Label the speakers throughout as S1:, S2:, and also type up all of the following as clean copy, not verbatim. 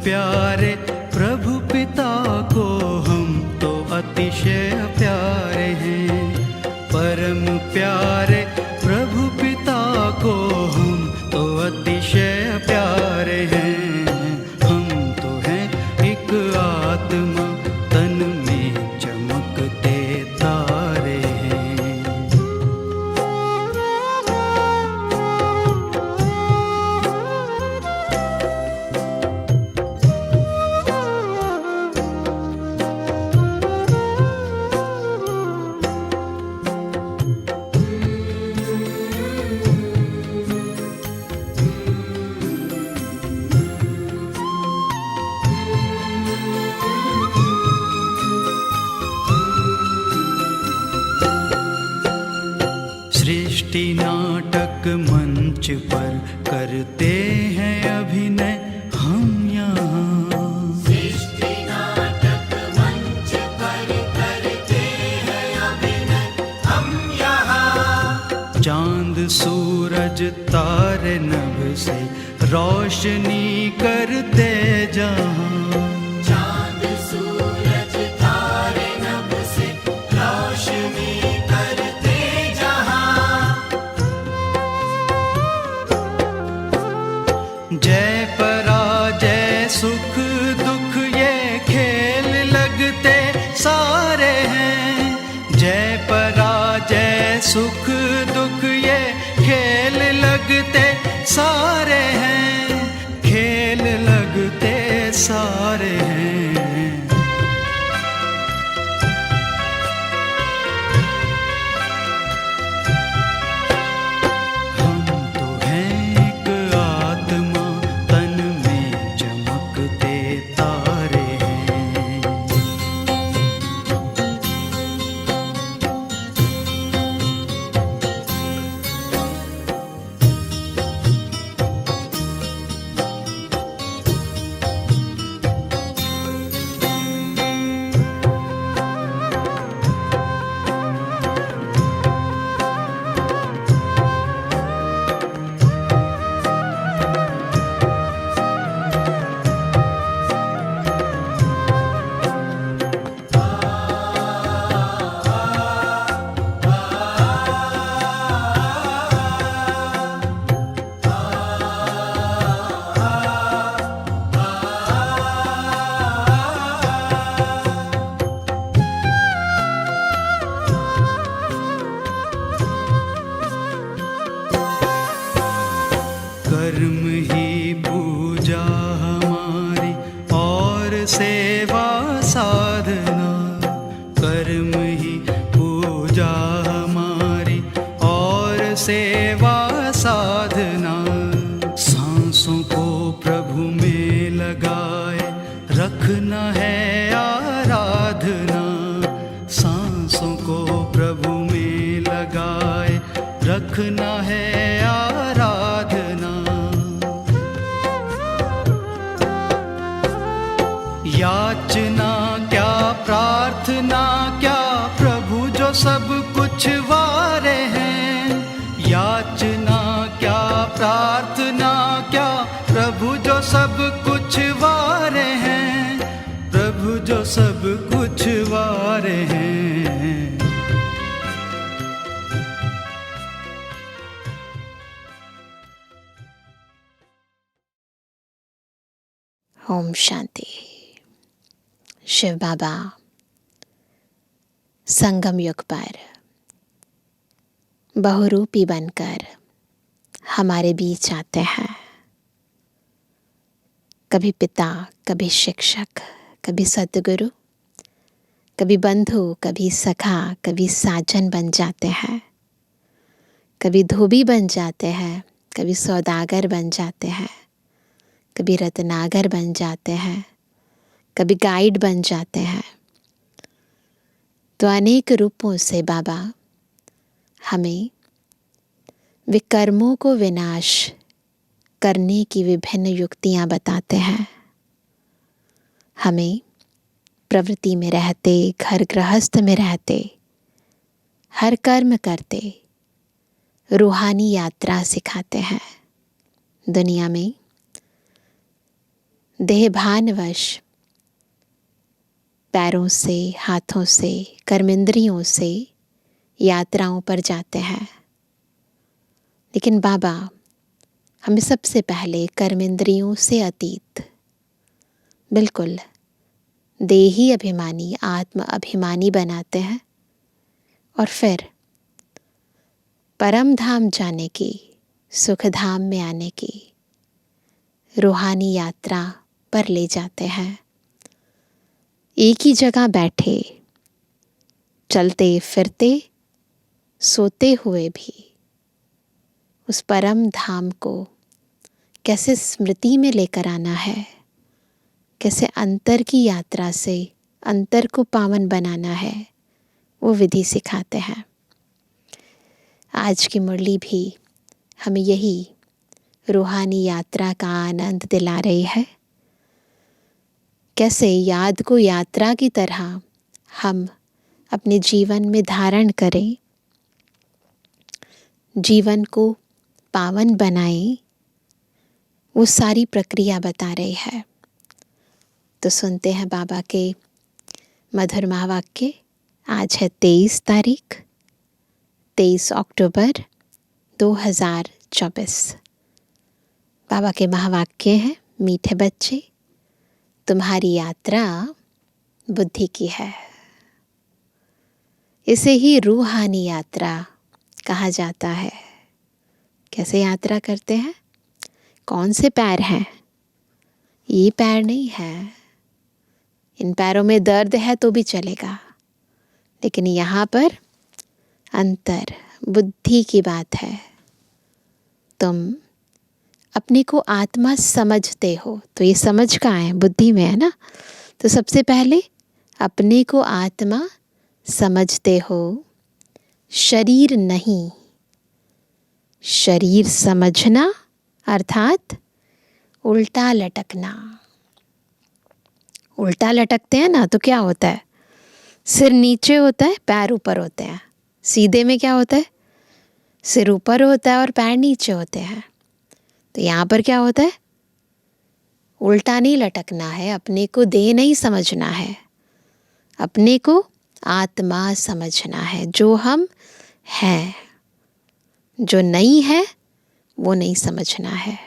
S1: प्यारे प्रभु पिता को हम तो अतिशय प्यारे हैं। परम प्यारे प्रभु पिता को हम तो अतिशय प्यारे हैं। हम तो हैं एक आत्मा तन में चमकते तारे हैं। सृष्टि नाटक मंच पर करते हैं अभिनय हम यहाँ।
S2: सृष्टि नाटक मंच पर करते हैं अभिनय हम यहाँ।
S1: चांद सूरज तारे नभ से रोशनी करते जहाँ।
S2: चांद सूरज तारे नभ से रोशनी करते जहाँ।
S1: जय पराजय सुख दुख ये खेल लगते सारे हैं। जय पराजय सुख दुख ये खेल लगते सारे हैं। खेल लगते सारे हैं। हम तो हैं एक आत्मा तन में चमकते तारे हैं। कर्म ही पूजा हमारी और सेवा साधना। कर्म ही पूजा हमारी और सेवा साधना। सांसों को प्रभु में लगाए रखना है आराधना। सांसों को प्रभु में लगाए रखना है आराधना। याचना क्या प्रार्थना क्या प्रभु जो सब कुछ वारे हैं। याचना क्या प्रार्थना क्या प्रभु जो सब कुछ वारे हैं। प्रभु जो सब कुछ वारे हैं।
S3: ओम शांति। शिव बाबा संगम युग पर बहुरूपी बनकर हमारे बीच आते हैं। कभी पिता, कभी शिक्षक, कभी सद्गुरु, कभी बंधु, कभी सखा, कभी साजन बन जाते हैं। कभी धोबी बन जाते हैं, कभी सौदागर बन जाते हैं, कभी रत्नागर बन जाते हैं, कभी गाइड बन जाते हैं। तो अनेक रूपों से बाबा हमें विकर्मों को विनाश करने की विभिन्न युक्तियां बताते हैं। हमें प्रवृत्ति में रहते, घर गृहस्थ में रहते, हर कर्म करते रूहानी यात्रा सिखाते हैं। दुनिया में देहभानवश पैरों से, हाथों से, कर्मेंद्रियों से यात्राओं पर जाते हैं। लेकिन बाबा हमें सबसे पहले कर्मेंद्रियों से अतीत, बिल्कुल देही अभिमानी, आत्म अभिमानी बनाते हैं और फिर परम धाम जाने की, सुख धाम में आने की रूहानी यात्रा पर ले जाते हैं। एक ही जगह बैठे, चलते फिरते, सोते हुए भी उस परम धाम को कैसे स्मृति में लेकर आना है, कैसे अंतर की यात्रा से अंतर को पावन बनाना है, वो विधि सिखाते हैं। आज की मुरली भी हमें यही रूहानी यात्रा का आनंद दिला रही है। कैसे याद को यात्रा की तरह हम अपने जीवन में धारण करें, जीवन को पावन बनाएं, वो सारी प्रक्रिया बता रही है। तो सुनते हैं बाबा के मधुर महावाक्य। आज है 23 अक्टूबर 2024। बाबा के महावाक्य हैं, मीठे बच्चे तुम्हारी यात्रा बुद्धि की है। इसे ही रूहानी यात्रा कहा जाता है। कैसे यात्रा करते हैं? कौन से पैर हैं? ये पैर नहीं है, इन पैरों में दर्द है तो भी चलेगा, लेकिन यहाँ पर अंतर बुद्धि की बात है। तुम अपने को आत्मा समझते हो, तो ये समझ कहाँ है? बुद्धि में है ना। तो सबसे पहले अपने को आत्मा समझते हो, शरीर नहीं। शरीर समझना अर्थात उल्टा लटकना। उल्टा लटकते हैं ना तो क्या होता है? सिर नीचे होता है, पैर ऊपर होते हैं। सीधे में क्या होता है? सिर ऊपर होता है और पैर नीचे होते हैं। तो यहाँ पर क्या होता है? उल्टा नहीं लटकना है, अपने को देह नहीं समझना है, अपने को आत्मा समझना है। जो हम हैं, जो नहीं है वो नहीं समझना है।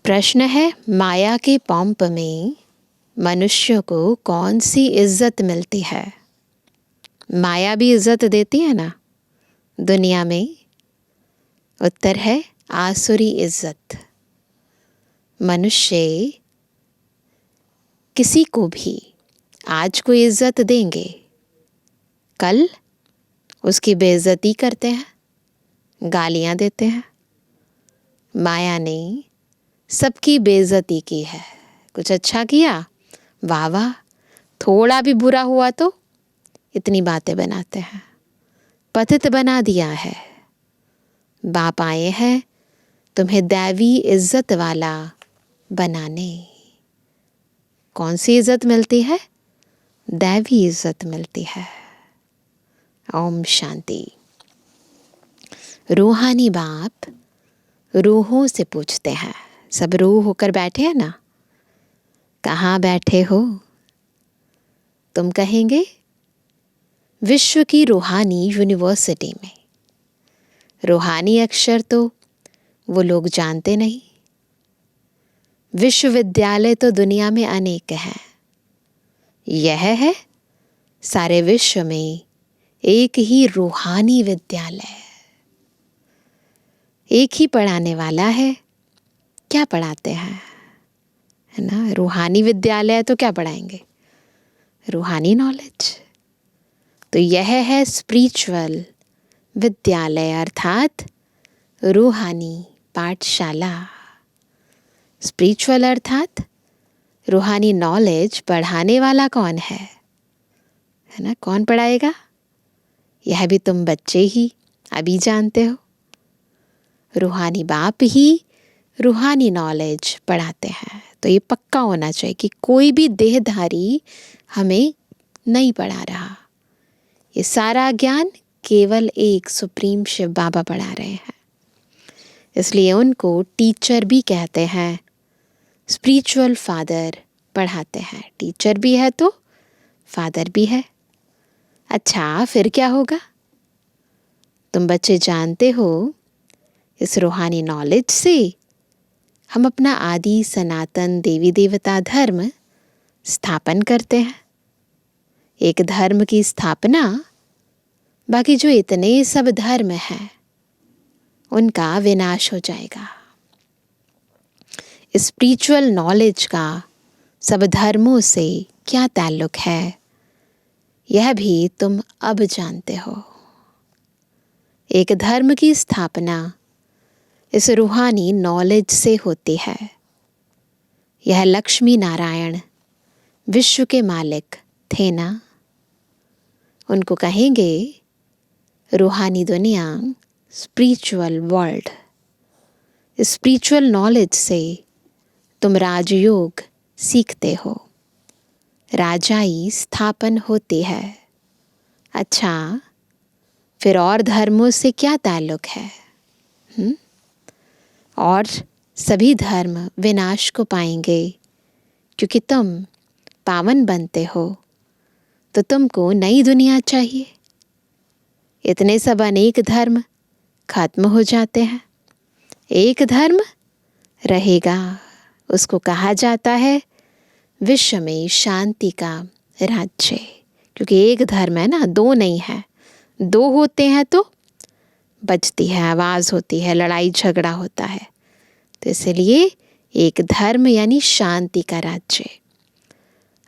S3: प्रश्न है, माया के पंप में मनुष्य को कौन सी इज्जत मिलती है? माया भी इज्जत देती है ना दुनिया में। उत्तर है आसुरी इज्जत। मनुष्य किसी को भी आज को इज्जत देंगे, कल उसकी बेइज्जती करते हैं, गालियां देते हैं। माया ने सबकी बेइज्जती की है। कुछ अच्छा किया, वाह वाह, थोड़ा भी बुरा हुआ तो इतनी बातें बनाते हैं। पतित बना दिया है। बाप आए हैं तुम्हें दैवी इज्जत वाला बनाने। कौन सी इज्जत मिलती है? दैवी इज्जत मिलती है। ओम शांति। रूहानी बाप रूहों से पूछते हैं। सब रूह होकर बैठे हैं ना, कहाँ बैठे हो? तुम कहेंगे विश्व की रूहानी यूनिवर्सिटी में। रूहानी अक्षर तो वो लोग जानते नहीं। विश्वविद्यालय तो दुनिया में अनेक हैं। यह है सारे विश्व में एक ही रूहानी विद्यालय। एक ही पढ़ाने वाला है। क्या पढ़ाते हैं? है ना, रूहानी विद्यालय तो क्या पढ़ाएंगे? रूहानी नॉलेज। तो यह है स्पिरिचुअल विद्यालय अर्थात रूहानी पाठशाला। स्पिरिचुअल अर्थात रूहानी नॉलेज पढ़ाने वाला कौन है ना? कौन पढ़ाएगा? यह भी तुम बच्चे ही अभी जानते हो। रूहानी बाप ही रूहानी नॉलेज पढ़ाते हैं। तो ये पक्का होना चाहिए कि कोई भी देहधारी हमें नहीं पढ़ा रहा। ये सारा ज्ञान केवल एक सुप्रीम शिव बाबा पढ़ा रहे हैं। इसलिए उनको टीचर भी कहते हैं स्पिरिचुअल फादर पढ़ाते हैं। टीचर भी है तो फादर भी है। अच्छा, फिर क्या होगा? तुम बच्चे जानते हो, इस रूहानी नॉलेज से हम अपना आदि सनातन देवी देवता धर्म स्थापन करते हैं। एक धर्म की स्थापना, बाकी जो इतने सब धर्म हैं उनका विनाश हो जाएगा। स्पिरिचुअल नॉलेज का सब धर्मों से क्या ताल्लुक है, यह भी तुम अब जानते हो। एक धर्म की स्थापना इस रूहानी नॉलेज से होती है। यह लक्ष्मी नारायण विश्व के मालिक थे ना, उनको कहेंगे रूहानी दुनिया, स्पिरिचुअल वर्ल्ड। स्पिरिचुअल नॉलेज से तुम राजयोग सीखते हो, राजाई स्थापन होती है। अच्छा, फिर और धर्मों से क्या ताल्लुक है? और सभी धर्म विनाश को पाएंगे, क्योंकि तुम पावन बनते हो तो तुमको नई दुनिया चाहिए। इतने सब अनेक धर्म खत्म हो जाते हैं, एक धर्म रहेगा। उसको कहा जाता है विश्व में शांति का राज्य, क्योंकि एक धर्म है ना, दो नहीं है। दो होते हैं तो बजती है, आवाज़ होती है, लड़ाई झगड़ा होता है। तो इसलिए एक धर्म यानी शांति का राज्य।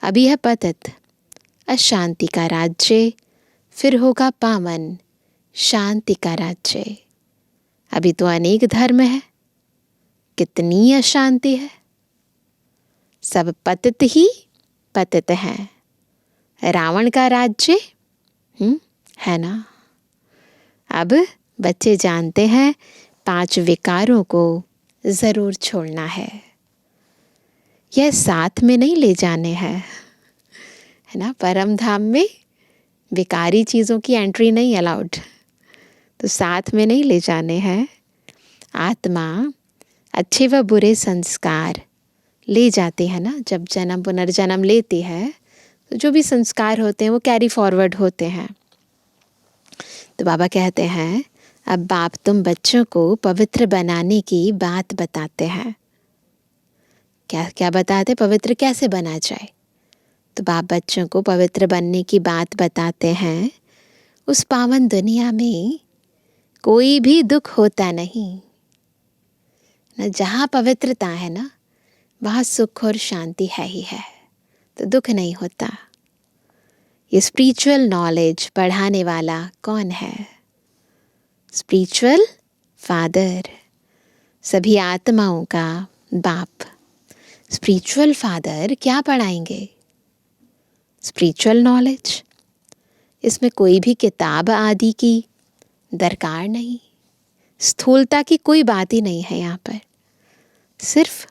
S3: अभी है पतित अशांति का राज्य, फिर होगा पावन शांति का राज्य। अभी तो अनेक धर्म है, कितनी अशांति है, सब पतित ही पतित हैं। रावण का राज्य है ना। अब बच्चे जानते हैं 5 विकारों को ज़रूर छोड़ना है। यह साथ में नहीं ले जाने हैं, है ना। परम धाम में विकारी चीज़ों की एंट्री नहीं अलाउड, तो साथ में नहीं ले जाने हैं। आत्मा अच्छे व बुरे संस्कार ले जाते हैं ना। जब जन्म पुनर्जन्म लेती है तो जो भी संस्कार होते हैं वो कैरी फॉरवर्ड होते हैं। तो बाबा कहते हैं, अब बाप तुम बच्चों को पवित्र बनाने की बात बताते हैं। क्या क्या बताते? पवित्र कैसे बना जाए। तो बाप बच्चों को पवित्र बनने की बात बताते हैं। उस पावन दुनिया में कोई भी दुख होता नहीं ना। जहाँ पवित्रता है ना, वहाँ सुख और शांति है ही है, तो दुख नहीं होता। ये स्पिरिचुअल नॉलेज पढ़ाने वाला कौन है? स्पिरिचुअल फादर, सभी आत्माओं का बाप। स्पिरिचुअल फादर क्या पढ़ाएंगे? Spiritual knowledge. इसमें कोई भी किताब आदि की दरकार नहीं, स्थूलता की कोई बात ही नहीं है यहाँ पर। सिर्फ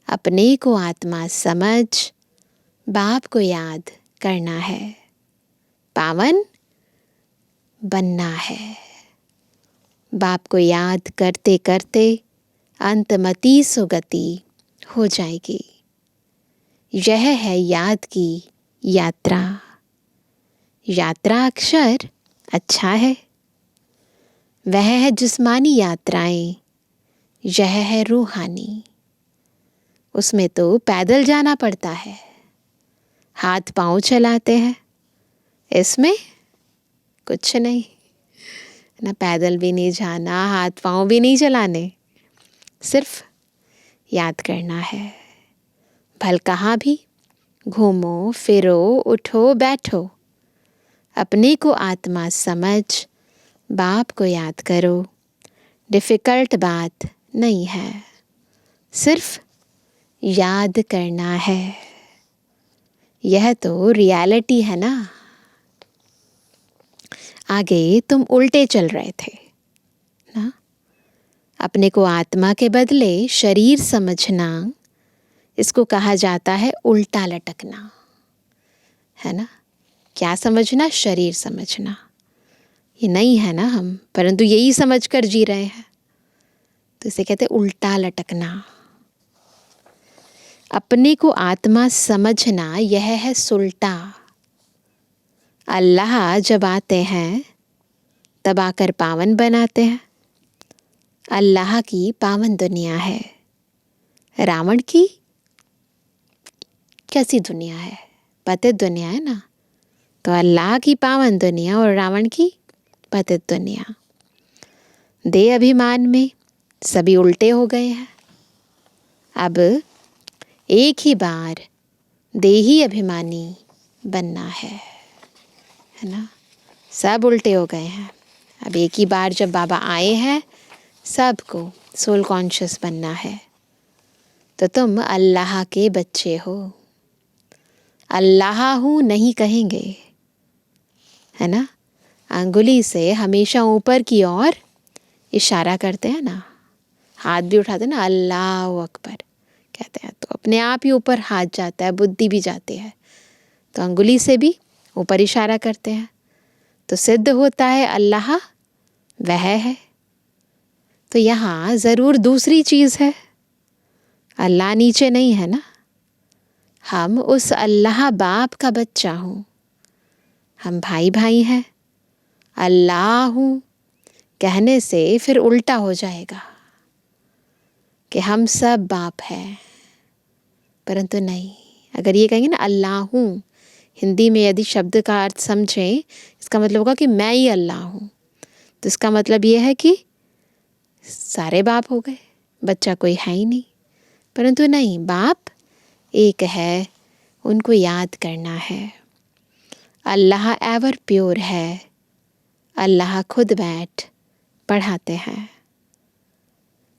S3: अपने को आत्मा समझ बाप को याद करना है, पावन बनना है। बाप को याद करते करते अंतमति सुगति हो जाएगी। यह है याद की यात्रा। यात्रा अक्षर अच्छा है, वह है जिस्मानी यात्राएं, यह है रूहानी। उसमें तो पैदल जाना पड़ता है, हाथ पांव चलाते हैं। इसमें कुछ नहीं ना, पैदल भी नहीं जाना, हाथ पांव भी नहीं चलाने, सिर्फ याद करना है। भल कहाँ भी घूमो फिरो उठो बैठो, अपने को आत्मा समझ बाप को याद करो। डिफ़िकल्ट बात नहीं है, सिर्फ याद करना है। यह तो रियलिटी है ना। आगे तुम उल्टे चल रहे थे ना। अपने को आत्मा के बदले शरीर समझना, इसको कहा जाता है उल्टा लटकना, है ना। क्या समझना? शरीर समझना। ये नहीं है ना हम, परंतु यही समझकर जी रहे हैं, तो इसे कहते उल्टा लटकना। अपने को आत्मा समझना यह है सुलटा। अल्लाह जब आते हैं तब आकर पावन बनाते हैं। अल्लाह की पावन दुनिया है, रावण की कैसी दुनिया है? पतित दुनिया है ना। तो अल्लाह की पावन दुनिया और रावण की पतित दुनिया। देह अभिमान में सभी उल्टे हो गए हैं। अब एक ही बार देही अभिमानी बनना है ना। सब उल्टे हो गए हैं। अब एक ही बार जब बाबा आए हैं, सबको सोल कॉन्शियस बनना है। तो तुम अल्लाह के बच्चे हो। अल्लाह हूँ नहीं कहेंगे, है ना। अंगुली से हमेशा ऊपर की ओर इशारा करते हैं ना, हाथ भी उठाते हैं ना, अल्लाह अकबर कहते हैं, तो अपने आप ही ऊपर हाथ जाता है, बुद्धि भी जाती है। तो अंगुली से भी ऊपर इशारा करते हैं, तो सिद्ध होता है अल्लाह वह है। तो यहाँ ज़रूर दूसरी चीज़ है, अल्लाह नीचे नहीं है ना। हम उस अल्लाह बाप का बच्चा हूँ, हम भाई भाई हैं। अल्लाह हूँ कहने से फिर उल्टा हो जाएगा कि हम सब बाप हैं, परंतु नहीं। अगर ये कहेंगे ना अल्लाह हूँ, हिंदी में यदि शब्द का अर्थ समझें, इसका मतलब होगा कि मैं ही अल्लाह हूँ। तो इसका मतलब ये है कि सारे बाप हो गए, बच्चा कोई है ही नहीं। परंतु नहीं, बाप एक है, उनको याद करना है। अल्लाह एवर प्योर है। अल्लाह खुद बैठ पढ़ाते हैं।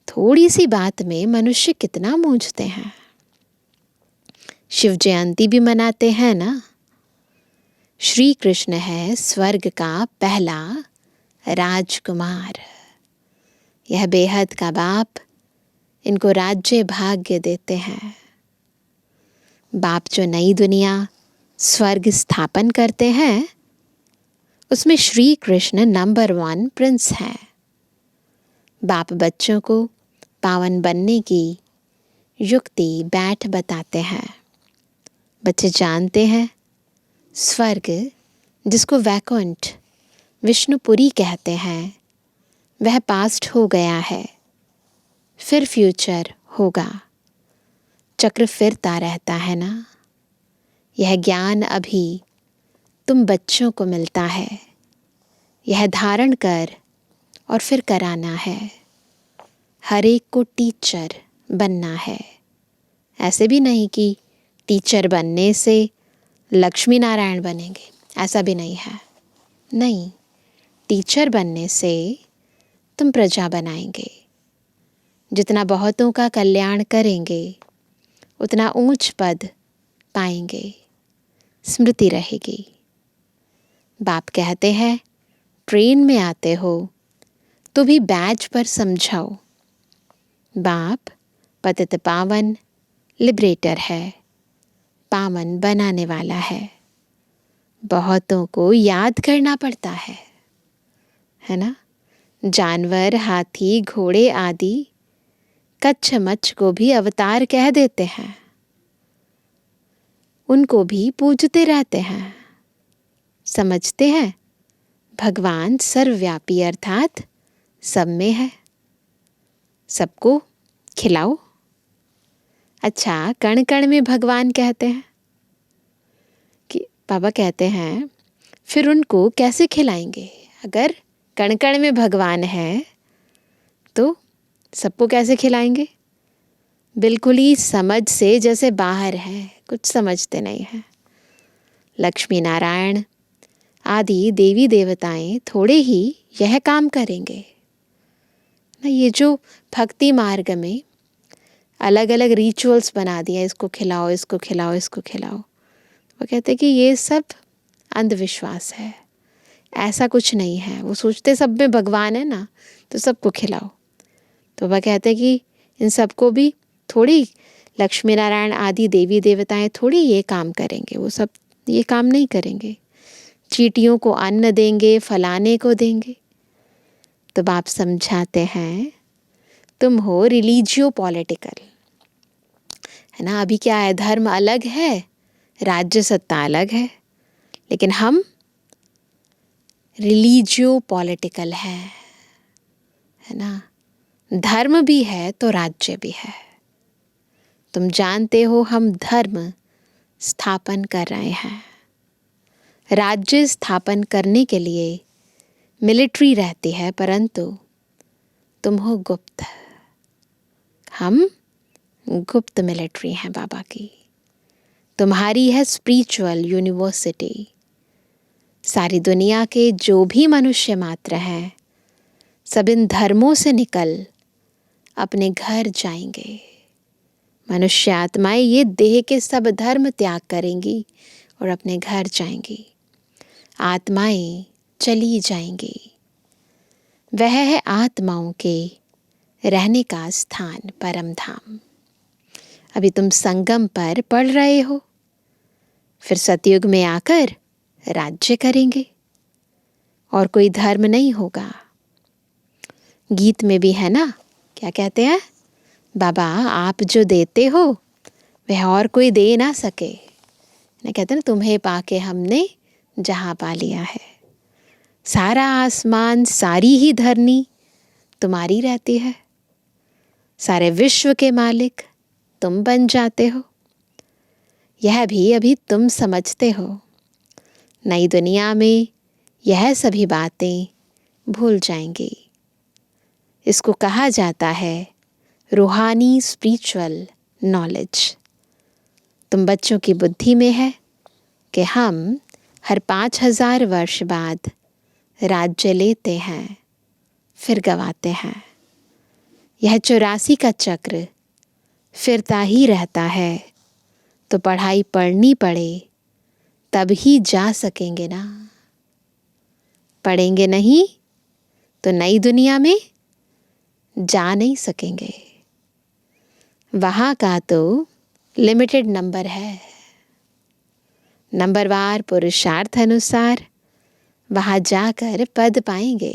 S3: थोड़ी सी बात में मनुष्य कितना मूंझते हैं। शिव जयंती भी मनाते हैं ना। श्री कृष्ण है स्वर्ग का पहला राजकुमार। यह बेहद का बाप इनको राज्य भाग्य देते हैं। बाप जो नई दुनिया स्वर्ग स्थापन करते हैं, उसमें श्री कृष्ण नंबर 1 प्रिंस हैं। बाप बच्चों को पावन बनने की युक्ति बैठ बताते हैं। बच्चे जानते हैं स्वर्ग, जिसको वैकुंठ विष्णुपुरी कहते हैं, वह पास्ट हो गया है, फिर फ्यूचर होगा। चक्र फिरता रहता है ना। यह ज्ञान अभी तुम बच्चों को मिलता है। यह धारण कर और फिर कराना है। हर एक को टीचर बनना है। ऐसे भी नहीं कि टीचर बनने से लक्ष्मी नारायण बनेंगे, ऐसा भी नहीं है। नहीं, टीचर बनने से तुम प्रजा बनाएंगे। जितना बहुतों का कल्याण करेंगे, उतना ऊंच पद पाएंगे, स्मृति रहेगी। बाप कहते हैं ट्रेन में आते हो तो भी बैज पर समझाओ। बाप पतित पावन लिबरेटर है, पावन बनाने वाला है। बहुतों को याद करना पड़ता है ना। जानवर, हाथी, घोड़े आदि कच्छ मच्छ को भी अवतार कह देते हैं। उनको भी पूजते रहते हैं। समझते हैं भगवान सर्वव्यापी अर्थात सब में है। सबको खिलाओ। अच्छा, कण कण में भगवान कहते हैं कि बाबा कहते हैं फिर उनको कैसे खिलाएंगे? अगर कण कण में भगवान है तो सबको कैसे खिलाएंगे? बिल्कुल ही समझ से जैसे बाहर है, कुछ समझते नहीं हैं। लक्ष्मी नारायण आदि देवी देवताएं थोड़े ही यह काम करेंगे ना। ये जो भक्ति मार्ग में अलग अलग रिचुअल्स बना दिया, इसको खिलाओ, इसको खिलाओ, इसको खिलाओ, वो कहते हैं कि ये सब अंधविश्वास है, ऐसा कुछ नहीं है। वो सोचते सब में भगवान है ना, तो सबको खिलाओ। तो वह कहते हैं कि इन सबको भी थोड़ी लक्ष्मी नारायण आदि देवी देवताएं थोड़ी ये काम करेंगे, वो सब ये काम नहीं करेंगे। चींटियों को अन्न देंगे, फलाने को देंगे। तो बाप समझाते हैं तुम हो रिलीजियो पॉलिटिकल, है ना। अभी क्या है, धर्म अलग है, राज्य सत्ता अलग है, लेकिन हम रिलीजियो पॉलिटिकल है ना। धर्म भी है तो राज्य भी है। तुम जानते हो हम धर्म स्थापन कर रहे हैं। राज्य स्थापन करने के लिए मिलिट्री रहती है, परंतु तुम हो गुप्त। हम गुप्त मिलिट्री हैं बाबा की। तुम्हारी है स्पिरिचुअल यूनिवर्सिटी। सारी दुनिया के जो भी मनुष्य मात्र हैं, सब इन धर्मों से निकल अपने घर जाएंगे। मनुष्य आत्माएं ये देह के सब धर्म त्याग करेंगी और अपने घर जाएंगी। आत्माएं चली जाएंगी। वह है आत्माओं के रहने का स्थान, परम धाम। अभी तुम संगम पर पढ़ रहे हो, फिर सतयुग में आकर राज्य करेंगे और कोई धर्म नहीं होगा। गीत में भी है ना, क्या कहते हैं, बाबा आप जो देते हो वह और कोई दे ना सके ना। कहते हैं ना, तुम्हें पाके हमने जहाँ पा लिया है। सारा आसमान, सारी ही धरनी तुम्हारी रहती है। सारे विश्व के मालिक तुम बन जाते हो। यह भी अभी तुम समझते हो। नई दुनिया में यह सभी बातें भूल जाएंगी। इसको कहा जाता है रूहानी स्पिरिचुअल नॉलेज। तुम बच्चों की बुद्धि में है कि हम हर 5000 वर्ष बाद राज्य लेते हैं, फिर गवाते हैं। यह 84 का चक्र फिरता ही रहता है, तो पढ़ाई पढ़नी पड़े तब ही जा सकेंगे ना। पढ़ेंगे नहीं तो नई दुनिया में जा नहीं सकेंगे। वहाँ का तो लिमिटेड नंबर है। नंबरवार पुरुषार्थ अनुसार वहाँ जाकर पद पाएंगे।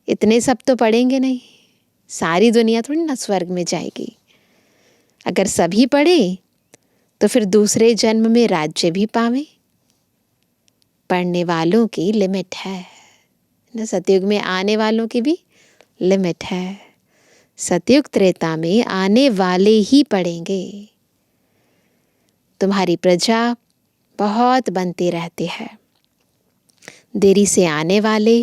S3: इतने सब तो पढ़ेंगे नहीं। सारी दुनिया थोड़ी ना स्वर्ग में जाएगी। अगर सभी पढ़े तो फिर दूसरे जन्म में राज्य भी पावें। पढ़ने वालों की लिमिट है ना। सतयुग में आने वालों की भी लिमिट है। सतयुग त्रेता में आने वाले ही पढ़ेंगे। तुम्हारी प्रजा बहुत बनती रहती है। देरी से आने वाले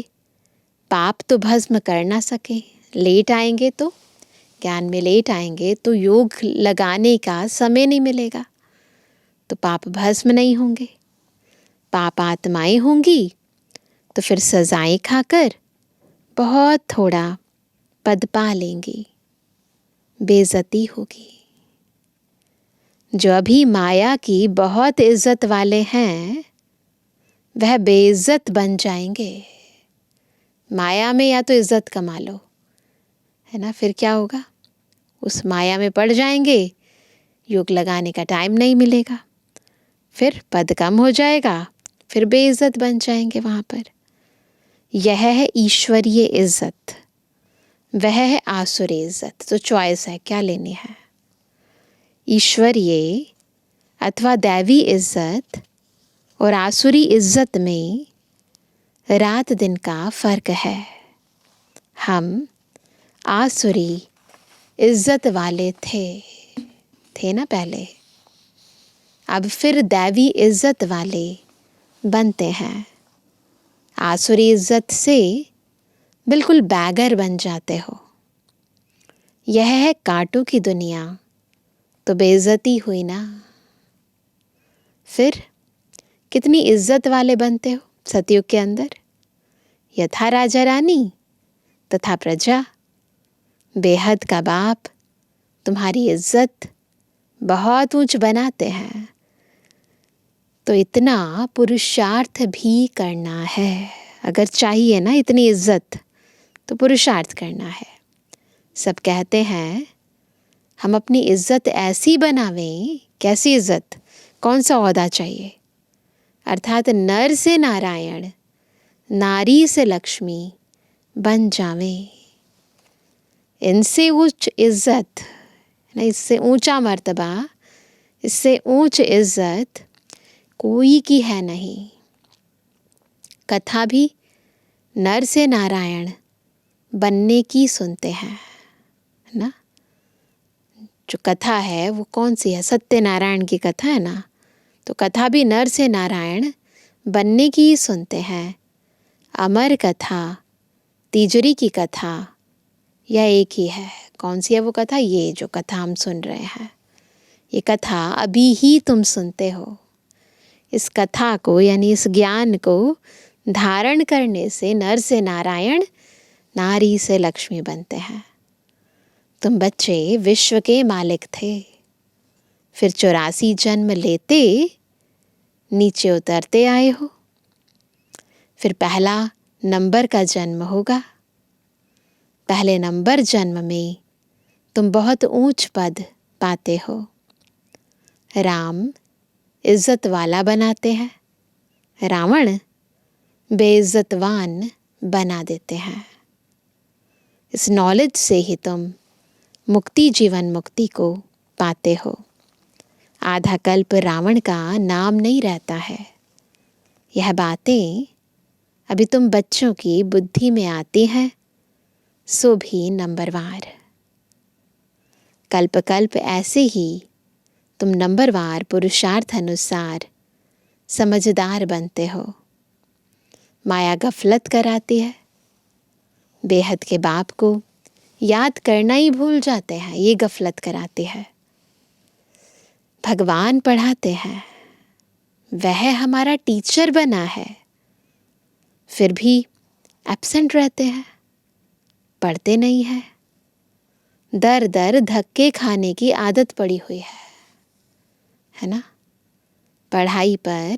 S3: पाप तो भस्म कर ना सके। लेट आएंगे तो ज्ञान में लेट आएंगे तो योग लगाने का समय नहीं मिलेगा, तो पाप भस्म नहीं होंगे। पाप आत्माएं होंगी तो फिर सजाएं खाकर बहुत थोड़ा पद पा लेंगी, बेइज्जती होगी। जो अभी माया की बहुत इज्जत वाले हैं वह बेइज्जत बन जाएंगे। माया में या तो इज्जत कमा लो, है ना, फिर क्या होगा, उस माया में पड़ जाएंगे, योग लगाने का टाइम नहीं मिलेगा, फिर पद कम हो जाएगा, फिर बेइज्जत बन जाएंगे वहाँ पर। यह है ईश्वरीय इज्जत, वह है आसुरी इज्जत। तो चॉइस है, क्या लेनी है। ईश्वरीय अथवा दैवी इज्जत और आसुरी इज्जत में रात दिन का फर्क है। हम आसुरी इज्जत वाले थे ना पहले, अब फिर दैवी इज्जत वाले बनते हैं। आसुरी इज्जत से बिल्कुल बैगर बन जाते हो। यह है कांटों की दुनिया, तो बेइज्जती हुई ना। फिर कितनी इज्जत वाले बनते हो सतयुग के अंदर। यथा राजा रानी तथा प्रजा, बेहद का बाप तुम्हारी इज्जत बहुत ऊंच बनाते हैं। तो इतना पुरुषार्थ भी करना है। अगर चाहिए ना इतनी इज्जत तो पुरुषार्थ करना है। सब कहते हैं हम अपनी इज्जत ऐसी बनावें। कैसी इज्जत, कौन सा ओहदा चाहिए, अर्थात नर से नारायण, नारी से लक्ष्मी बन जावें। इनसे उच्च इज्जत ना, इससे ऊंचा मर्तबा, इससे ऊंच इज्जत कोई की है नहीं। कथा भी नर से नारायण बनने की सुनते हैं, है ना। जो कथा है वो कौन सी है? सत्यनारायण की कथा है ना। तो कथा भी नर से नारायण बनने की ही सुनते हैं। अमर कथा, तीजरी की कथा, यह एक ही है। कौन सी है वो कथा? ये जो कथा हम सुन रहे हैं, ये कथा अभी ही तुम सुनते हो। इस कथा को यानी इस ज्ञान को धारण करने से नर से नारायण, नारी से लक्ष्मी बनते हैं। तुम बच्चे विश्व के मालिक थे, फिर 84 जन्म लेते नीचे उतरते आए हो। फिर पहला नंबर का जन्म होगा। पहले नंबर जन्म में तुम बहुत ऊंच पद पाते हो। राम इज्जत वाला बनाते हैं, रावण बेइज्जतवान बना देते हैं। इस नॉलेज से ही तुम मुक्ति, जीवन मुक्ति को पाते हो। आधा कल्प रावण का नाम नहीं रहता है। यह बातें अभी तुम बच्चों की बुद्धि में आती हैं, सो भी नंबरवार। कल्प कल्प ऐसे ही तुम नंबरवार पुरुषार्थ अनुसार समझदार बनते हो। माया गफलत कराती है। बेहद के बाप को याद करना ही भूल जाते हैं, ये गफलत कराती है। भगवान पढ़ाते हैं, वह हमारा टीचर बना है, फिर भी एब्सेंट रहते हैं, पढ़ते नहीं है। दर दर धक्के खाने की आदत पड़ी हुई है ना। पढ़ाई पर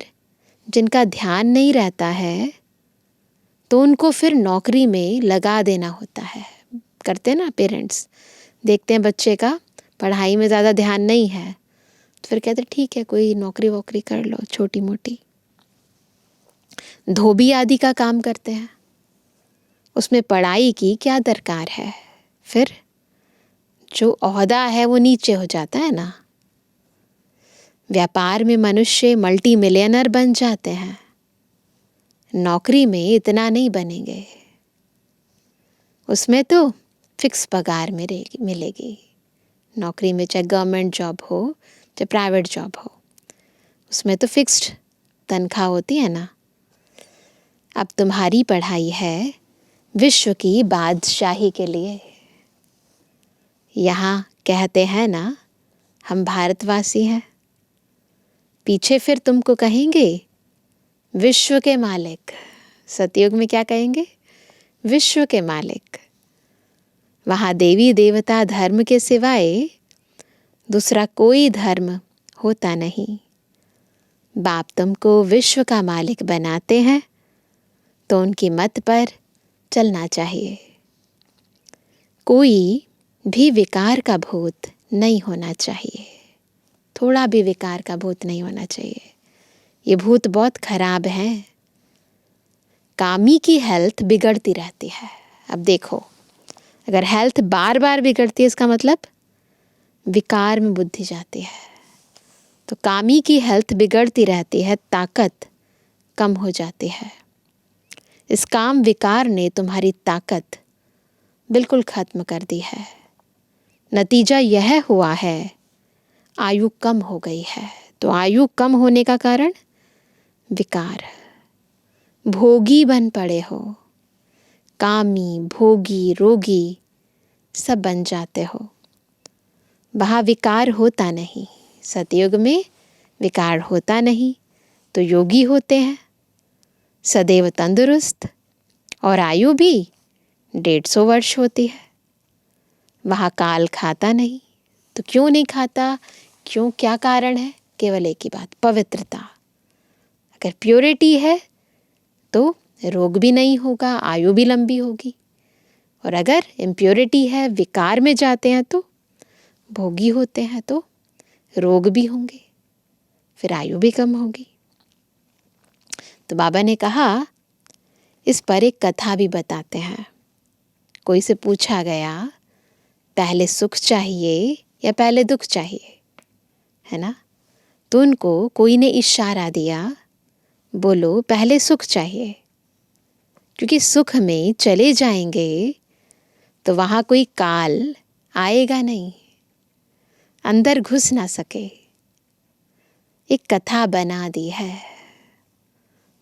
S3: जिनका ध्यान नहीं रहता है तो उनको फिर नौकरी में लगा देना होता है। करते ना पेरेंट्स, देखते हैं बच्चे का पढ़ाई में ज़्यादा ध्यान नहीं है तो फिर कहते ठीक है कोई नौकरी वोकरी कर लो छोटी मोटी। धोबी आदि का काम करते हैं, उसमें पढ़ाई की क्या दरकार है। फिर जो ओहदा है वो नीचे हो जाता है ना। व्यापार में मनुष्य मल्टी मिलियनर बन जाते हैं, नौकरी में इतना नहीं बनेंगे। उसमें तो फिक्स पगार मिलेगी। नौकरी में चाहे गवर्नमेंट जॉब हो चाहे प्राइवेट जॉब हो, उसमें तो फिक्स्ड तनख्वाह होती है ना। अब तुम्हारी पढ़ाई है विश्व की बादशाही के लिए। यहाँ कहते हैं ना हम भारतवासी हैं, पीछे फिर तुमको कहेंगे विश्व के मालिक। सतयुग में क्या कहेंगे? विश्व के मालिक। वहाँ देवी देवता धर्म के सिवाय दूसरा कोई धर्म होता नहीं। बाप तुमको विश्व का मालिक बनाते हैं तो उनकी मत पर चलना चाहिए। कोई भी विकार का भूत नहीं होना चाहिए, थोड़ा भी विकार का भूत नहीं होना चाहिए। ये भूत बहुत खराब है। कामी की हेल्थ बिगड़ती रहती है। अब देखो, अगर हेल्थ बार बार बिगड़ती है इसका मतलब विकार में बुद्धि जाती है। तो कामी की हेल्थ बिगड़ती रहती है, ताकत कम हो जाती है। इस काम विकार ने तुम्हारी ताकत बिल्कुल खत्म कर दी है। नतीजा यह हुआ है आयु कम हो गई है। तो आयु कम होने का कारण विकार। भोगी बन पड़े हो, कामी, भोगी, रोगी सब बन जाते हो। वहाँ विकार होता नहीं। सतयुग में विकार होता नहीं तो योगी होते हैं, सदैव तंदुरुस्त, और आयु भी 150 वर्ष होती है। वहाँ काल खाता नहीं। तो क्यों नहीं खाता? क्यों? क्या कारण है? केवल एक ही बात, पवित्रता। अगर प्योरिटी है तो रोग भी नहीं होगा, आयु भी लंबी होगी। और अगर इम्प्योरिटी है, विकार में जाते हैं तो भोगी होते हैं तो रोग भी होंगे, फिर आयु भी कम होगी। तो बाबा ने कहा इस पर एक कथा भी बताते हैं। कोई से पूछा गया पहले सुख चाहिए या पहले दुख चाहिए, है ना? तो उनको कोई ने इशारा दिया, बोलो पहले सुख चाहिए, क्योंकि सुख में चले जाएंगे तो वहाँ कोई काल आएगा नहीं, अंदर घुस ना सके। एक कथा बना दी है।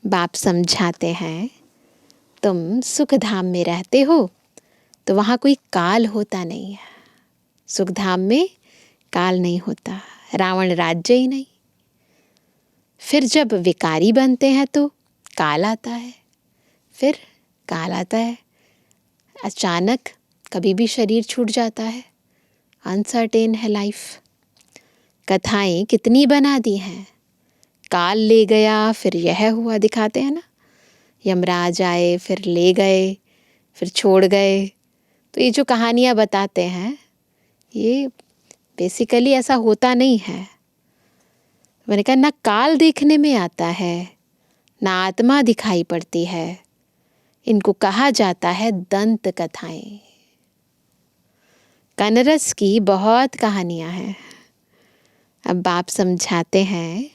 S3: बाप समझाते हैं, तुम सुख धाम में रहते हो तो वहाँ कोई काल होता नहीं है। सुख धाम में काल नहीं होता, रावण राज्य ही नहीं। फिर जब विकारी बनते हैं तो काल आता है, फिर काल आता है। अचानक कभी भी शरीर छूट जाता है, अनसर्टेन है लाइफ। कथाएं कितनी बना दी हैं, काल ले गया फिर यह हुआ, दिखाते हैं ना, यमराज आए फिर ले गए फिर छोड़ गए। तो ये जो कहानियाँ बताते हैं ये बेसिकली ऐसा होता नहीं है। मैंने कहा ना काल देखने में आता है ना आत्मा दिखाई पड़ती है, इनको कहा जाता है दंत कथाएं। कनरस की बहुत कहानियां हैं। अब बाप समझाते हैं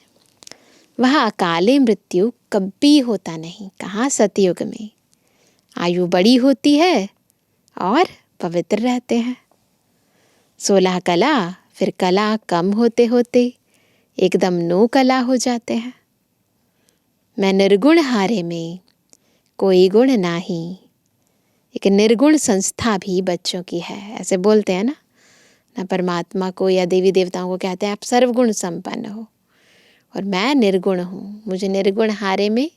S3: वहाँ अकाले मृत्यु कभी होता नहीं। कहाँ? सतयुग में आयु बड़ी होती है और पवित्र रहते हैं। 16 कला, फिर कला कम होते होते एकदम 9 कला हो जाते हैं। मैं निर्गुण हारे में कोई गुण नाही, एक निर्गुण संस्था भी बच्चों की है, ऐसे बोलते हैं ना परमात्मा को या देवी देवताओं को कहते हैं आप सर्वगुण संपन्न हो, और मैं निर्गुण हूँ, मुझे निर्गुण हारे में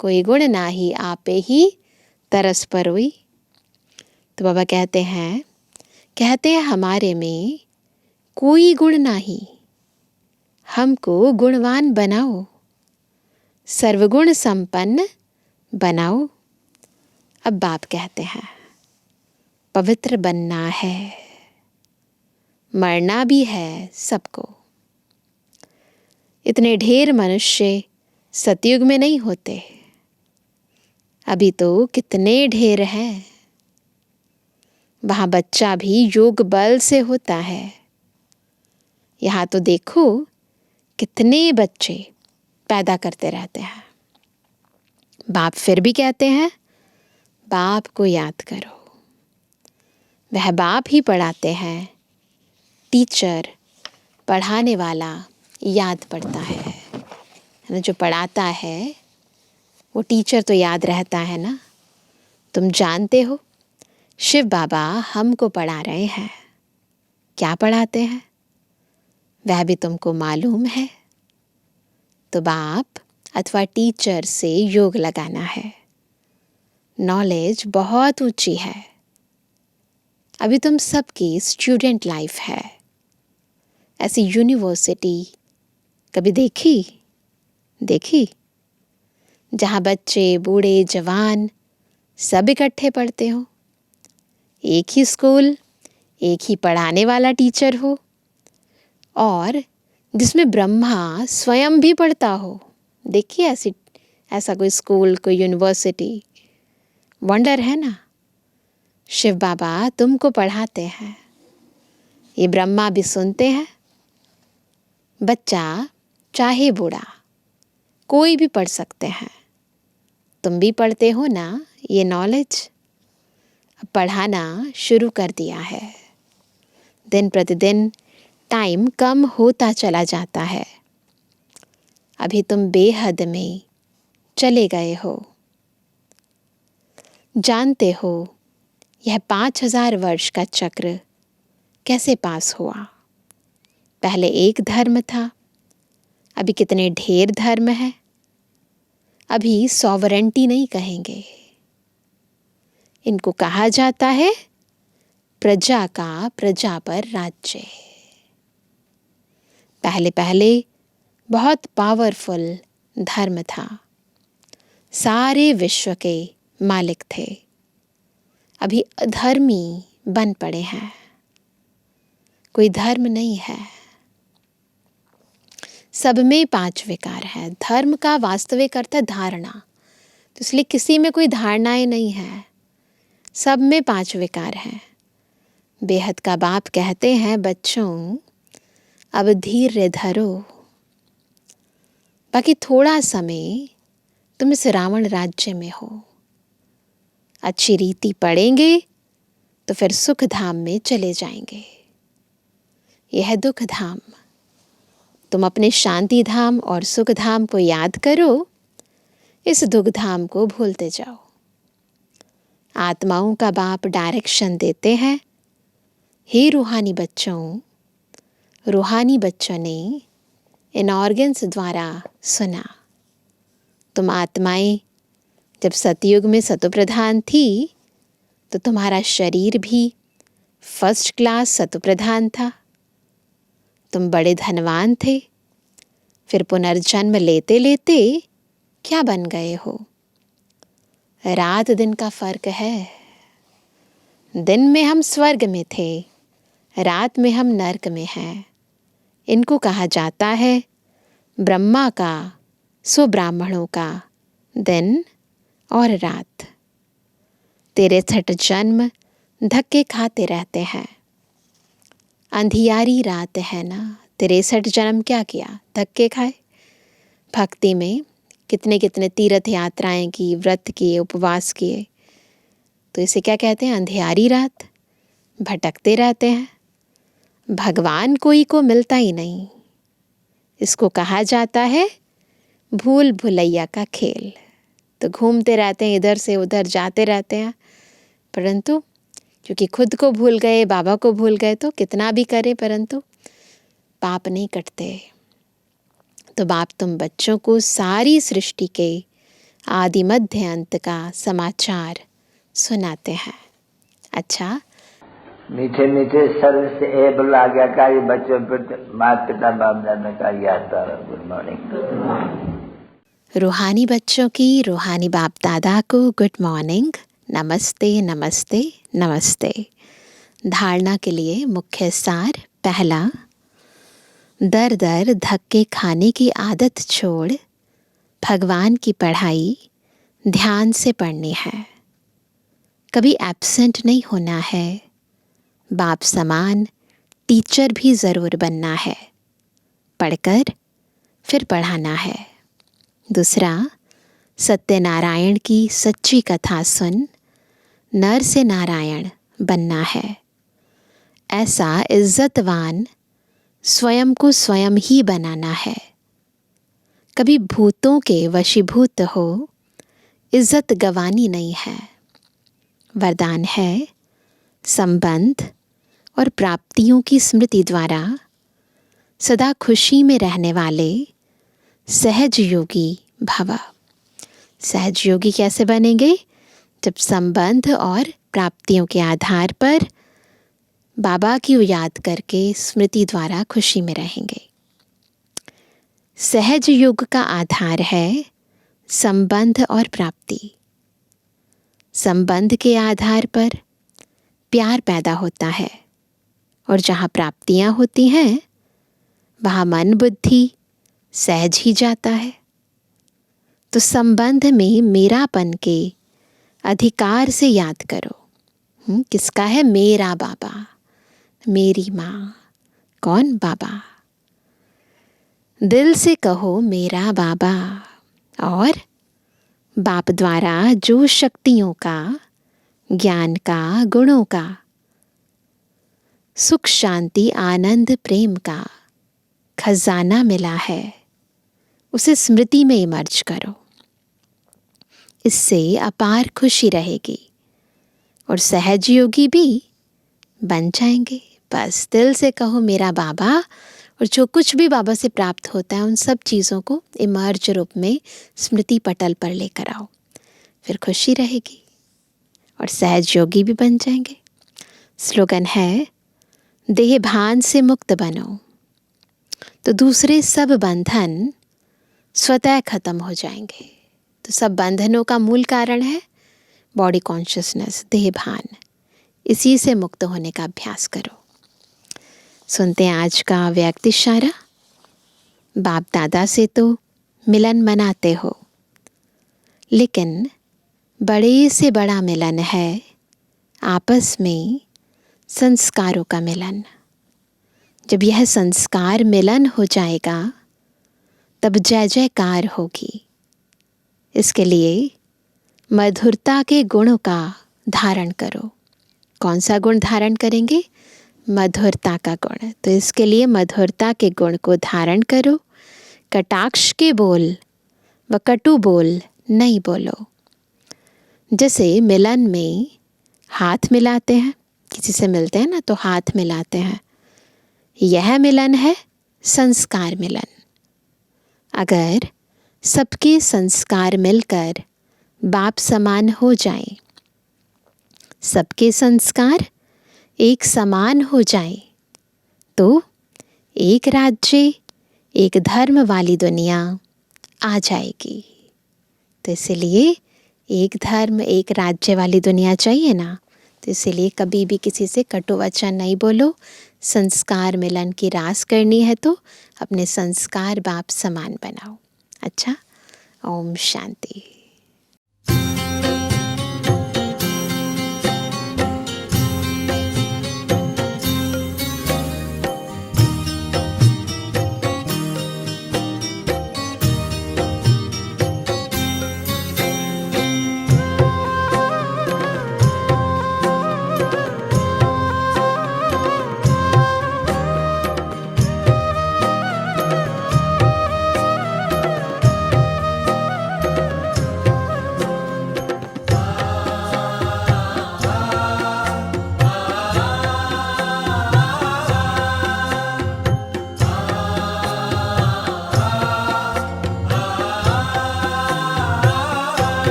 S3: कोई गुण नाही, आपे ही तरस परोई। तो बाबा कहते हैं हमारे में कोई गुण नहीं, हमको गुणवान बनाओ, सर्वगुण संपन्न बनाओ। अब बाप कहते हैं पवित्र बनना है, मरना भी है सबको। इतने ढेर मनुष्य सतयुग में नहीं होते, अभी तो कितने ढेर हैं। वहाँ बच्चा भी योग बल से होता है। यहाँ तो देखो कितने बच्चे पैदा करते रहते हैं। बाप फिर भी कहते हैं बाप को याद करो। वह बाप ही पढ़ाते हैं, टीचर पढ़ाने वाला याद पड़ता है ना। जो पढ़ाता है वो टीचर तो याद रहता है ना। तुम जानते हो शिव बाबा हमको पढ़ा रहे हैं, क्या पढ़ाते हैं वह भी तुमको मालूम है। तो बाप अथवा टीचर से योग लगाना है। नॉलेज बहुत ऊंची है। अभी तुम सबकी स्टूडेंट लाइफ है। ऐसी यूनिवर्सिटी कभी देखी जहाँ बच्चे बूढ़े जवान सब इकट्ठे पढ़ते हो, एक ही स्कूल, एक ही पढ़ाने वाला टीचर हो, और जिसमें ब्रह्मा स्वयं भी पढ़ता हो। देखिए ऐसा कोई स्कूल, कोई यूनिवर्सिटी, वंडर है ना। शिव बाबा तुमको पढ़ाते हैं, ये ब्रह्मा भी सुनते हैं। बच्चा चाहे बूढ़ा कोई भी पढ़ सकते हैं। तुम भी पढ़ते हो ना ये नॉलेज। अब पढ़ाना शुरू कर दिया है। दिन प्रतिदिन टाइम कम होता चला जाता है। अभी तुम बेहद में चले गए हो। जानते हो यह 5000 वर्ष का चक्र कैसे पास हुआ। पहले एक धर्म था, अभी कितने ढेर धर्म है। अभी सॉवरेंटी नहीं कहेंगे, इनको कहा जाता है प्रजा का प्रजा पर राज्य। पहले बहुत पावरफुल धर्म था, सारे विश्व के मालिक थे। अभी अधर्मी बन पड़े हैं, कोई धर्म नहीं है। सब में 5 विकार है। धर्म का वास्तविक अर्थ है धारणा, तो इसलिए किसी में कोई धारणाएं नहीं है। सब में 5 विकार हैं। बेहद का बाप कहते हैं, बच्चों अब धीर धरो, बाकी थोड़ा समय तुम इस रावण राज्य में हो। अच्छी रीति पढ़ेंगे तो फिर सुख धाम में चले जाएंगे। यह दुख धाम, तुम अपने शांति धाम और सुख धाम को याद करो, इस दुख धाम को भूलते जाओ। आत्माओं का बाप डायरेक्शन देते हैं, हे रूहानी बच्चों, रूहानी बच्चों ने इन ऑर्गन्स द्वारा सुना। तुम आत्माएं जब सतयुग में सतोप्रधान थी तो तुम्हारा शरीर भी फर्स्ट क्लास सतोप्रधान था। तुम बड़े धनवान थे, फिर पुनर्जन्म लेते लेते क्या बन गए हो? रात दिन का फर्क है। दिन में हम स्वर्ग में थे, रात में हम नरक में हैं। इनको कहा जाता है ब्रह्मा का, सो ब्राह्मणों का दिन और रात। 63 जन्म धक्के खाते रहते हैं। अंधियारी रात है ना, 63 जन्म क्या किया? धक्के खाए। भक्ति में कितने कितने तीर्थ यात्राएं की, व्रत किए, उपवास किए, तो इसे क्या कहते हैं? अंधियारी रात। भटकते रहते हैं, भगवान कोई को मिलता ही नहीं। इसको कहा जाता है भूल भुलैया का खेल। तो घूमते रहते हैं, इधर से उधर जाते रहते हैं, परंतु क्योंकि खुद को भूल गए, बाबा को भूल गए, तो कितना भी करे परंतु पाप नहीं कटते। तो बाप तुम बच्चों को सारी सृष्टि के आदि मध्य अंत का समाचार सुनाते हैं। अच्छा,
S4: मीठे मीठे सर्व से एबल आज्ञाकारी बच्चों पर माता पिता बाप दादा का याद। Good morning.
S3: रूहानी बच्चों की रूहानी बाप दादा को गुड मॉर्निंग, नमस्ते नमस्ते नमस्ते। धारणा के लिए मुख्य सार। पहला, दर दर धक्के खाने की आदत छोड़ भगवान की पढ़ाई ध्यान से पढ़नी है। कभी एब्सेंट नहीं होना है। बाप समान टीचर भी ज़रूर बनना है। पढ़कर फिर पढ़ाना है। दूसरा, सत्यनारायण की सच्ची कथा सुन नर से नारायण बनना है। ऐसा इज्जतवान स्वयं को स्वयं ही बनाना है। कभी भूतों के वशीभूत हो, इज्जत गंवानी नहीं है। वरदान है संबंध और प्राप्तियों की स्मृति द्वारा सदा खुशी में रहने वाले सहज योगी भव। सहज योगी कैसे बनेंगे? जब संबंध और प्राप्तियों के आधार पर बाबा की याद करके स्मृति द्वारा खुशी में रहेंगे। सहज योग का आधार है संबंध और प्राप्ति। संबंध के आधार पर प्यार पैदा होता है, और जहाँ प्राप्तियाँ होती हैं वहाँ मन बुद्धि सहज ही जाता है। तो संबंध में मेरापन के अधिकार से याद करो। किसका है? मेरा बाबा, मेरी माँ। कौन? बाबा। दिल से कहो मेरा बाबा, और बाप द्वारा जो शक्तियों का, ज्ञान का, गुणों का, सुख शांति आनंद प्रेम का खजाना मिला है, उसे स्मृति में इमर्ज करो। इससे अपार खुशी रहेगी और सहज योगी भी बन जाएंगे। बस दिल से कहो मेरा बाबा, और जो कुछ भी बाबा से प्राप्त होता है उन सब चीज़ों को इमर्ज रूप में स्मृति पटल पर लेकर आओ, फिर खुशी रहेगी और सहज योगी भी बन जाएंगे। स्लोगन है देह भान से मुक्त बनो, तो दूसरे सब बंधन स्वतः खत्म हो जाएंगे। तो सब बंधनों का मूल कारण है बॉडी कॉन्शियसनेस, देह भान। इसी से मुक्त होने का अभ्यास करो। सुनते हैं आज का व्यक्त इशारा। बाप दादा से तो मिलन मनाते हो, लेकिन बड़े से बड़ा मिलन है आपस में संस्कारों का मिलन। जब यह संस्कार मिलन हो जाएगा तब जय जयकार होगी। इसके लिए मधुरता के गुणों का धारण करो। कौन सा गुण धारण करेंगे? मधुरता का गुण। तो इसके लिए मधुरता के गुण को धारण करो। कटाक्ष के बोल व कटु बोल नहीं बोलो। जैसे मिलन में हाथ मिलाते हैं, किसी से मिलते हैं ना तो हाथ मिलाते हैं, यह मिलन है संस्कार मिलन। अगर सबके संस्कार मिलकर बाप समान हो जाएं, सबके संस्कार एक समान हो जाएं, तो एक राज्य एक धर्म वाली दुनिया आ जाएगी। तो इसलिए एक धर्म एक राज्य वाली दुनिया चाहिए ना, तो इसलिए कभी भी किसी से कटु वचन नहीं बोलो। संस्कार मिलन की रास करनी है तो अपने संस्कार बाप समान बनाओ। अच्छा, ओम शांति।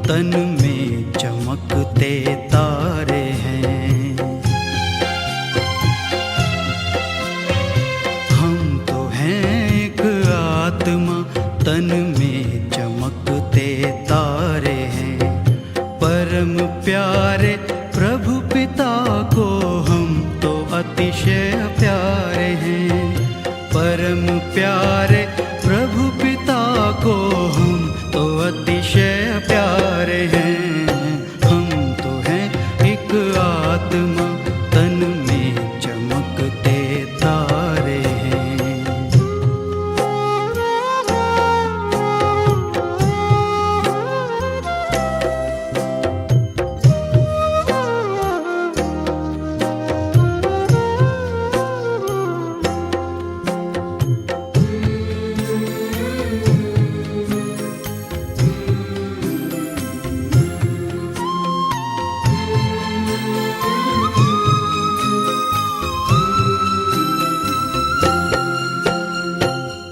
S1: तन में चमकते तारे हैं। हम तो हैं एक आत्मा, तन में चमकते तारे हैं। परम प्यारे प्रभु पिता को हम तो अतिशय प्यारे हैं। परम प्यारे प्रभु पिता को हम तो अतिशय प्यारे हैं। हम तो हैं एक आत्मा, तन में चमकते तारे हैं।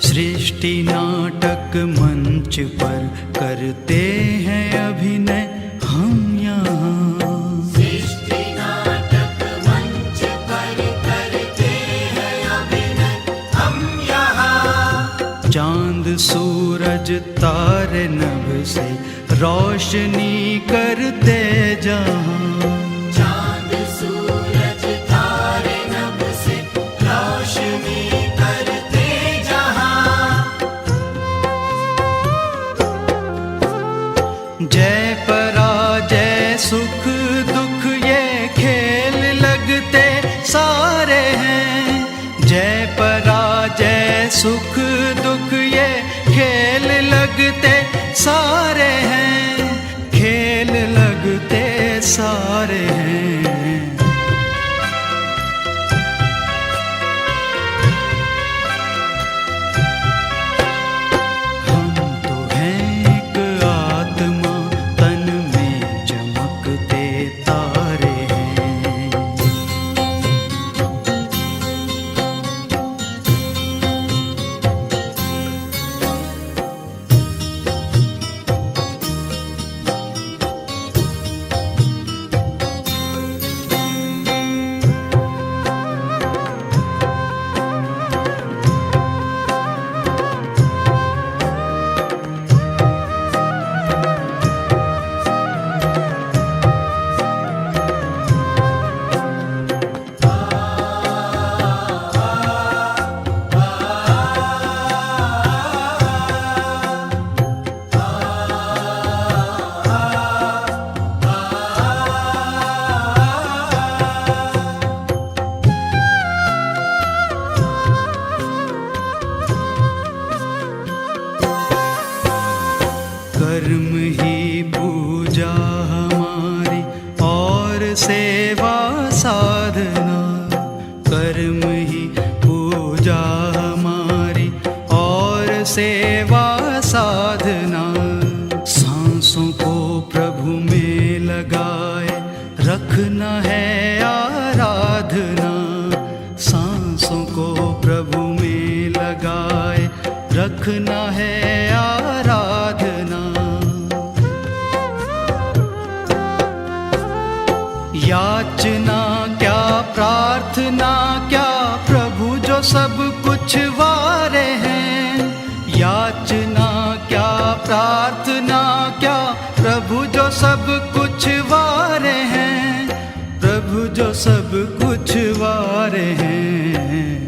S1: सृष्टि नाटक मंच पर करते हैं अभिनय हम यहाँ।
S2: सृष्टि नाटक मंच पर करते हैं अभिनय हम यहाँ।
S1: चांद सूरज तारे नभ से रोशनी करते जहाँ।
S2: चांद सूरज तारे नभ से रोशनी करते जहाँ।
S1: जय पराजय सुख दुख ये खेल लगते सारे हैं। जय पराजय सुख दुख ये खेल लगते सारे हैं। खेल लगते सारे हैं। हम तो हैं एक आत्मा, तन में चमकते तारे हैं। कर्म ही पूजा हमारी और सेवा साधना, कर्म ही पूजा हमारी और सेवा साधना। सांसों को प्रभु में लगाए रखना है आराधना, सांसों को प्रभु में लगाए रखना है आराधना। याचना क्या प्रार्थना क्या, प्रभु जो सब कुछ वारे हैं। याचना क्या प्रार्थना क्या, प्रभु जो सब कुछ वारे हैं, प्रभु जो सब कुछ वारे हैं।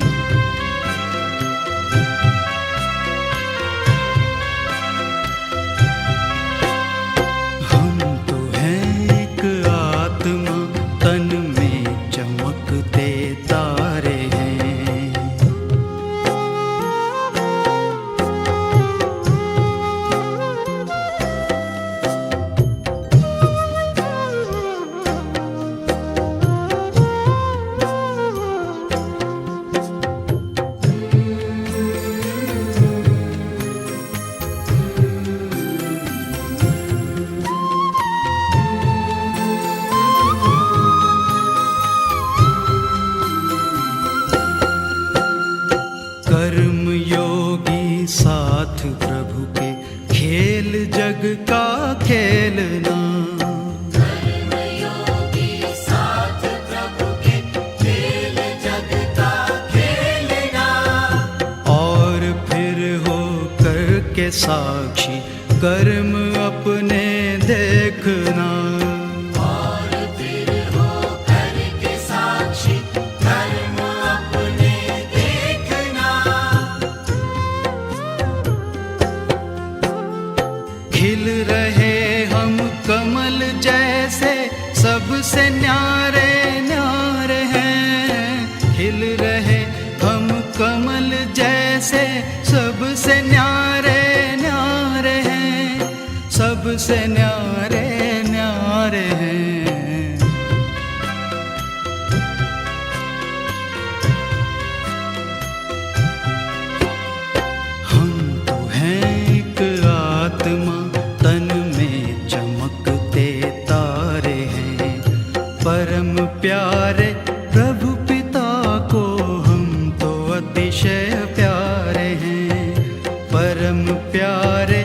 S1: हम तो हैं एक आत्मा, तन में चमकते तारे हैं। कर्म योगी साथ प्रभु के, खेल जग का खेलना।
S2: कर्मयोगी साथ प्रभु के, खेल जग का खेलना।
S1: और फिर हो करके साक्षी, कर्म अपने देखना।
S2: और फिर हो करके साक्षी, कर्म अपने देखना।
S1: खिल रहे हम कमल जैसे, सबसे न्यारे न्यारे हैं। खिल रहे हम कमल जैसे, सबसे न्यारे न्यारे हैं, सबसे न्यारे न्यारे हैं। हम तो हैं एक आत्मा, तन में चमकते तारे हैं। परम प्यारे प्रभु पिता को हम तो अतिशय प्यारे हैं। परम प्यारे